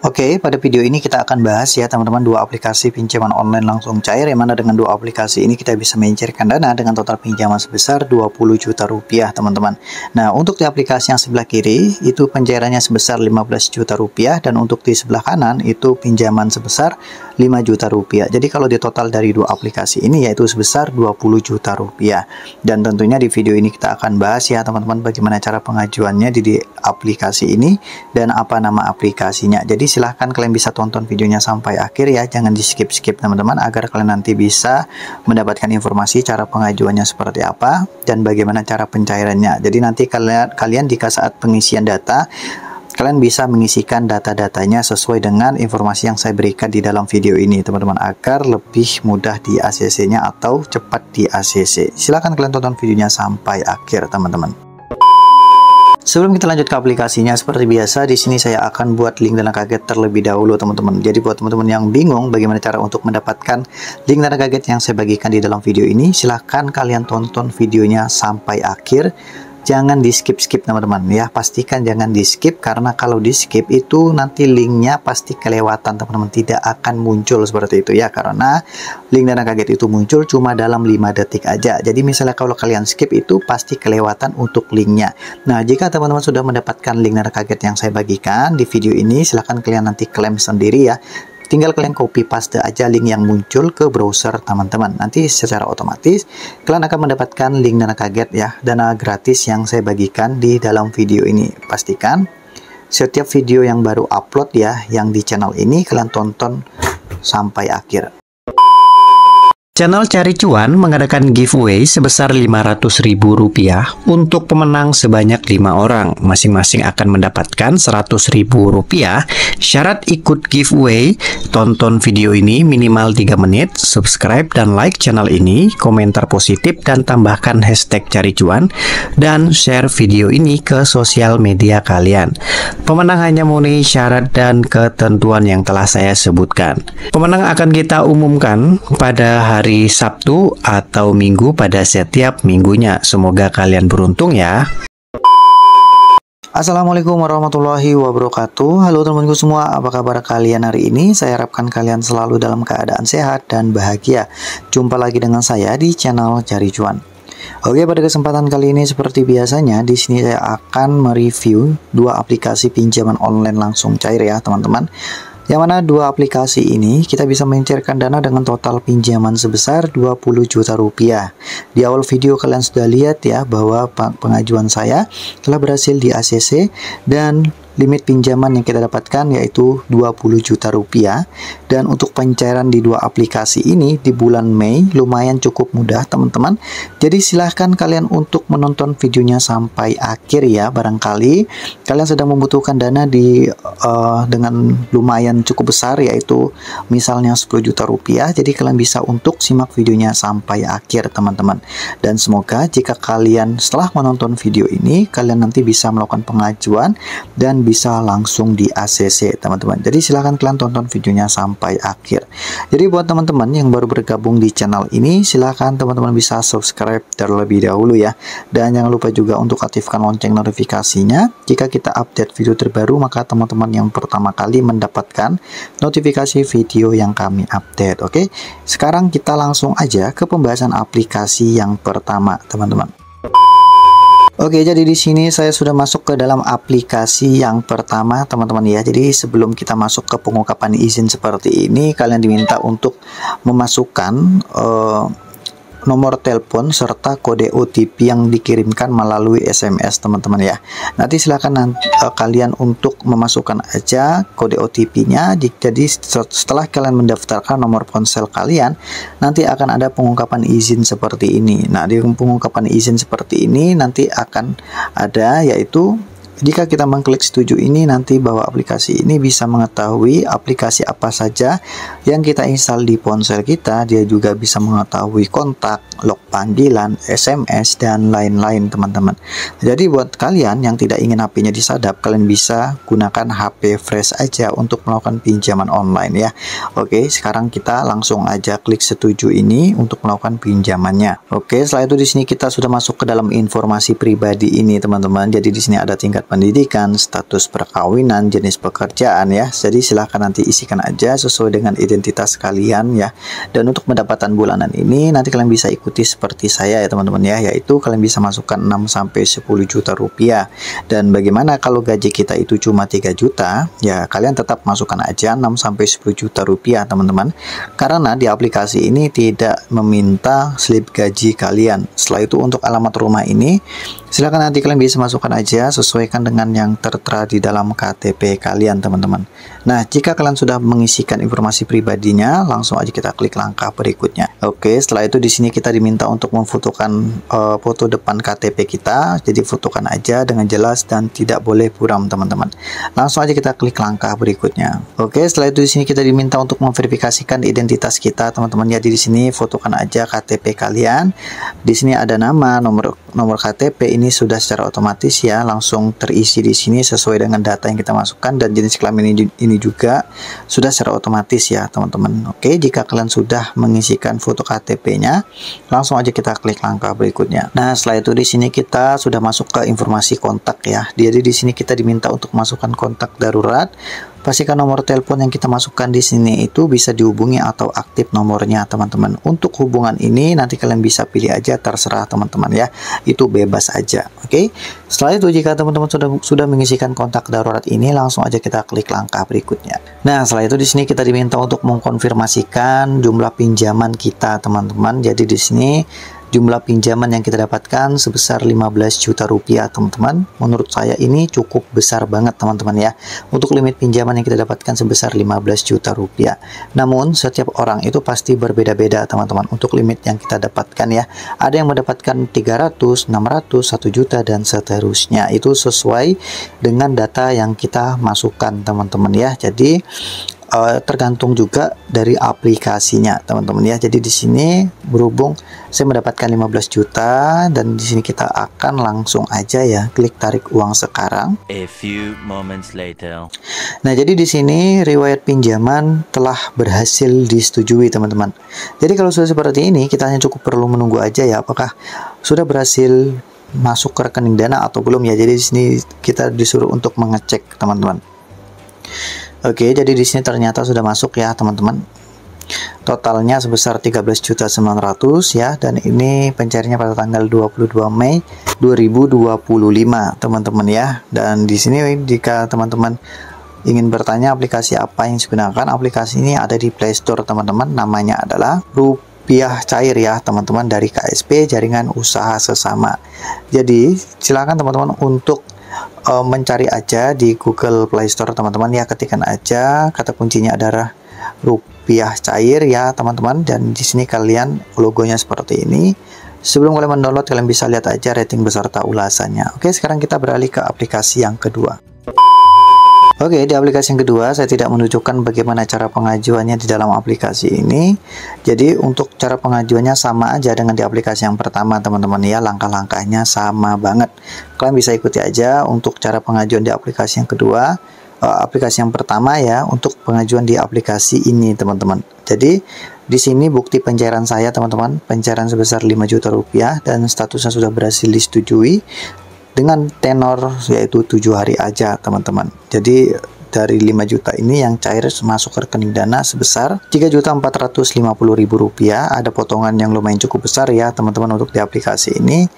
Oke, pada video ini kita akan bahas ya teman-teman dua aplikasi pinjaman online langsung cair, yang mana dengan dua aplikasi ini kita bisa mencairkan dana dengan total pinjaman sebesar 20 juta rupiah teman-teman. Nah, untuk di aplikasi yang sebelah kiri itu pencairannya sebesar 15 juta rupiah, dan untuk di sebelah kanan itu pinjaman sebesar 5 juta rupiah. Jadi kalau di total dari dua aplikasi ini yaitu sebesar 20 juta rupiah. Dan tentunya di video ini kita akan bahas ya teman-teman bagaimana cara pengajuannya di aplikasi ini dan apa nama aplikasinya. Jadi silahkan kalian bisa tonton videonya sampai akhir ya, jangan di skip-skip teman-teman, agar kalian nanti bisa mendapatkan informasi cara pengajuannya seperti apa dan bagaimana cara pencairannya. Jadi nanti kalian jika saat pengisian data, kalian bisa mengisikan data-datanya sesuai dengan informasi yang saya berikan di dalam video ini teman-teman, agar lebih mudah di ACC-nya atau cepat di ACC. Silahkan kalian tonton videonya sampai akhir teman-teman. Sebelum kita lanjut ke aplikasinya, seperti biasa di sini saya akan buat link dana kaget terlebih dahulu teman-teman. Jadi buat teman-teman yang bingung bagaimana cara untuk mendapatkan link dana kaget yang saya bagikan di dalam video ini, silahkan kalian tonton videonya sampai akhir. Jangan di skip-skip teman-teman ya, pastikan jangan di skip, karena kalau di skip itu nanti linknya pasti kelewatan teman-teman, tidak akan muncul seperti itu ya, karena link dana kaget itu muncul cuma dalam 5 detik aja. Jadi misalnya kalau kalian skip itu pasti kelewatan untuk linknya. Nah, jika teman-teman sudah mendapatkan link dana kaget yang saya bagikan di video ini, silahkan kalian nanti klaim sendiri ya. Tinggal kalian copy paste aja link yang muncul ke browser teman-teman. Nanti secara otomatis kalian akan mendapatkan link dana kaget ya, dana gratis yang saya bagikan di dalam video ini. Pastikan setiap video yang baru upload ya, yang di channel ini kalian tonton sampai akhir. Channel Cari Cuan mengadakan giveaway sebesar Rp500.000 untuk pemenang sebanyak 5 orang. Masing-masing akan mendapatkan Rp100.000. Syarat ikut giveaway, tonton video ini minimal 3 menit, subscribe dan like channel ini, komentar positif dan tambahkan hashtag Cari Cuan, dan share video ini ke sosial media kalian. Pemenang hanya memenuhi syarat dan ketentuan yang telah saya sebutkan. Pemenang akan kita umumkan pada hari Sabtu atau Minggu pada setiap minggunya. Semoga kalian beruntung ya. Assalamualaikum warahmatullahi wabarakatuh. Halo teman-temanku semua, apa kabar kalian hari ini? Saya harapkan kalian selalu dalam keadaan sehat dan bahagia. Jumpa lagi dengan saya di channel Cari Cuan. Oke, pada kesempatan kali ini seperti biasanya di sini saya akan mereview dua aplikasi pinjaman online langsung cair ya teman-teman. Yang mana dua aplikasi ini kita bisa mencairkan dana dengan total pinjaman sebesar 20 juta rupiah. Di awal video kalian sudah lihat ya bahwa pengajuan saya telah berhasil di ACC dan limit pinjaman yang kita dapatkan yaitu 20 juta rupiah. Dan untuk pencairan di dua aplikasi ini di bulan Mei lumayan cukup mudah teman-teman. Jadi silahkan kalian untuk menonton videonya sampai akhir ya. Barangkali kalian sedang membutuhkan dana dengan lumayan cukup besar, yaitu misalnya 10 juta rupiah. Jadi kalian bisa untuk simak videonya sampai akhir teman-teman. Dan semoga jika kalian setelah menonton video ini kalian nanti bisa melakukan pengajuan dan bisa langsung di ACC teman-teman. Jadi silahkan kalian tonton videonya sampai akhir. Jadi buat teman-teman yang baru bergabung di channel ini, silahkan teman-teman bisa subscribe terlebih dahulu ya. Dan jangan lupa juga untuk aktifkan lonceng notifikasinya. Jika kita update video terbaru, maka teman-teman yang pertama kali mendapatkan notifikasi video yang kami update. Oke, sekarang kita langsung aja ke pembahasan aplikasi yang pertama teman-teman. Oke, jadi di sini saya sudah masuk ke dalam aplikasi yang pertama teman-teman ya. Jadi sebelum kita masuk ke pengungkapan izin seperti ini, kalian diminta untuk memasukkan nomor telepon serta kode OTP yang dikirimkan melalui SMS teman-teman ya. Nanti silakan kalian untuk memasukkan aja kode OTP-nya. Jadi setelah kalian mendaftarkan nomor ponsel kalian, nanti akan ada pengungkapan izin seperti ini. Nah, di pengungkapan izin seperti ini nanti akan ada, yaitu jika kita mengklik setuju ini, nanti bahwa aplikasi ini bisa mengetahui aplikasi apa saja yang kita install di ponsel kita. Dia juga bisa mengetahui kontak, log panggilan, SMS, dan lain-lain teman-teman. Jadi buat kalian yang tidak ingin HP-nya disadap, kalian bisa gunakan HP fresh aja untuk melakukan pinjaman online ya. Oke, sekarang kita langsung aja klik setuju ini untuk melakukan pinjamannya. Oke, setelah itu di sini kita sudah masuk ke dalam informasi pribadi ini teman-teman. Jadi di sini ada tingkat pendidikan, status perkawinan, jenis pekerjaan ya. Jadi silahkan nanti isikan aja sesuai dengan identitas kalian ya. Dan untuk pendapatan bulanan ini nanti kalian bisa ikuti seperti saya ya teman-teman ya, yaitu kalian bisa masukkan 6-10 juta rupiah. Dan bagaimana kalau gaji kita itu cuma 3 juta, ya kalian tetap masukkan aja 6-10 juta rupiah teman-teman, karena di aplikasi ini tidak meminta slip gaji kalian. Setelah itu untuk alamat rumah ini silakan nanti kalian bisa masukkan aja, sesuaikan dengan yang tertera di dalam KTP kalian teman-teman. Nah, jika kalian sudah mengisikan informasi pribadinya, langsung aja kita klik langkah berikutnya. Oke, setelah itu di sini kita diminta untuk memfotokan foto depan KTP kita. Jadi fotokan aja dengan jelas dan tidak boleh buram teman-teman. Langsung aja kita klik langkah berikutnya. Oke, setelah itu di sini kita diminta untuk memverifikasikan identitas kita teman-teman. Jadi di sini fotokan aja KTP kalian. Di sini ada nama, nomor KTP ini sudah secara otomatis ya, langsung terisi di sini sesuai dengan data yang kita masukkan, dan jenis kelamin ini juga sudah secara otomatis ya teman-teman. Oke, jika kalian sudah mengisikan foto KTP-nya, langsung aja kita klik langkah berikutnya. Nah, setelah itu di sini kita sudah masuk ke informasi kontak ya. Jadi di sini kita diminta untuk masukkan kontak darurat. Pastikan nomor telepon yang kita masukkan di sini itu bisa dihubungi atau aktif nomornya teman-teman. Untuk hubungan ini nanti kalian bisa pilih aja, terserah teman-teman ya. Itu bebas aja. Oke. Setelah itu jika teman-teman sudah mengisikan kontak darurat ini, langsung aja kita klik langkah berikutnya. Nah, setelah itu di sini kita diminta untuk mengkonfirmasikan jumlah pinjaman kita teman-teman. Jadi di sini jumlah pinjaman yang kita dapatkan sebesar 15 juta rupiah teman-teman. Menurut saya ini cukup besar banget teman-teman ya, untuk limit pinjaman yang kita dapatkan sebesar 15 juta rupiah. Namun setiap orang itu pasti berbeda-beda teman-teman untuk limit yang kita dapatkan ya. Ada yang mendapatkan 300, 600, 1 juta dan seterusnya. Itu sesuai dengan data yang kita masukkan teman-teman ya. Jadi tergantung juga dari aplikasinya teman-teman ya. Jadi di sini berhubung saya mendapatkan 15 juta, dan di sini kita akan langsung aja ya klik tarik uang sekarang. A few moments later. Nah, jadi di sini riwayat pinjaman telah berhasil disetujui teman-teman. Jadi kalau sudah seperti ini, kita hanya cukup perlu menunggu aja ya apakah sudah berhasil masuk ke rekening Dana atau belum ya. Jadi di sini kita disuruh untuk mengecek teman-teman. Oke, jadi di sini ternyata sudah masuk ya teman-teman. Totalnya sebesar 13.900.000 ya, dan ini pencariannya pada tanggal 22 Mei 2025 teman-teman ya. Dan di sini jika teman-teman ingin bertanya aplikasi apa yang digunakan, aplikasi ini ada di Play Store teman-teman. Namanya adalah Rupiah Cair ya teman-teman, dari KSP Jaringan Usaha Sesama. Jadi silakan teman-teman untuk mencari aja di Google Play Store teman-teman ya, ketikkan aja kata kuncinya adalah Rupiah Cair ya teman-teman, dan di sini kalian logonya seperti ini. Sebelum kalian mendownload, kalian bisa lihat aja rating beserta ulasannya. Oke, sekarang kita beralih ke aplikasi yang kedua. Oke, di aplikasi yang kedua saya tidak menunjukkan bagaimana cara pengajuannya di dalam aplikasi ini. Jadi untuk cara pengajuannya sama aja dengan di aplikasi yang pertama teman-teman ya, langkah-langkahnya sama banget. Kalian bisa ikuti aja untuk cara pengajuan di aplikasi yang kedua. Aplikasi yang pertama ya, untuk pengajuan di aplikasi ini teman-teman. Jadi di sini bukti pencairan saya teman-teman, pencairan sebesar 5 juta rupiah dan statusnya sudah berhasil disetujui dengan tenor yaitu 7 hari aja teman-teman. Jadi dari 5 juta ini yang cair masuk ke rekening Dana sebesar 3.450.000 rupiah. Ada potongan yang lumayan cukup besar ya teman-teman untuk di aplikasi ini.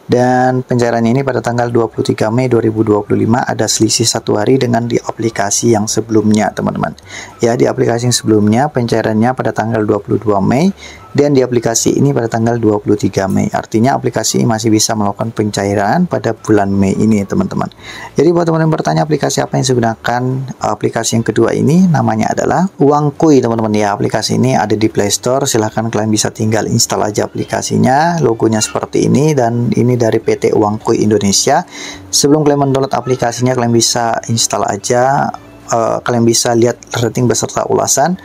Dan pencairannya ini pada tanggal 23 Mei 2025, ada selisih 1 hari dengan di aplikasi yang sebelumnya teman-teman. Ya, di aplikasi yang sebelumnya pencairannya pada tanggal 22 Mei dan di aplikasi ini pada tanggal 23 Mei. Artinya aplikasi ini masih bisa melakukan pencairan pada bulan Mei ini teman-teman. Jadi buat teman-teman bertanya aplikasi apa yang saya gunakan, aplikasi yang kedua ini namanya adalah Uangkuy teman-teman ya. Aplikasi ini ada di Play Store, silahkan kalian bisa tinggal install aja aplikasinya. Logonya seperti ini dan ini dari PT Uangkuy Indonesia. Sebelum kalian mendownload aplikasinya, kalian bisa install aja kalian bisa lihat rating beserta ulasan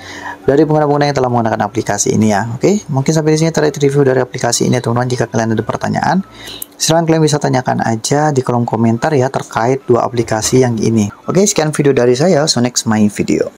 dari pengguna-pengguna yang telah menggunakan aplikasi ini ya. Oke, mungkin sampai di sini terkait review dari aplikasi ini teman-teman. Jika kalian ada pertanyaan, silahkan kalian bisa tanyakan aja di kolom komentar ya terkait dua aplikasi yang ini. Oke, sekian video dari saya. So next my video.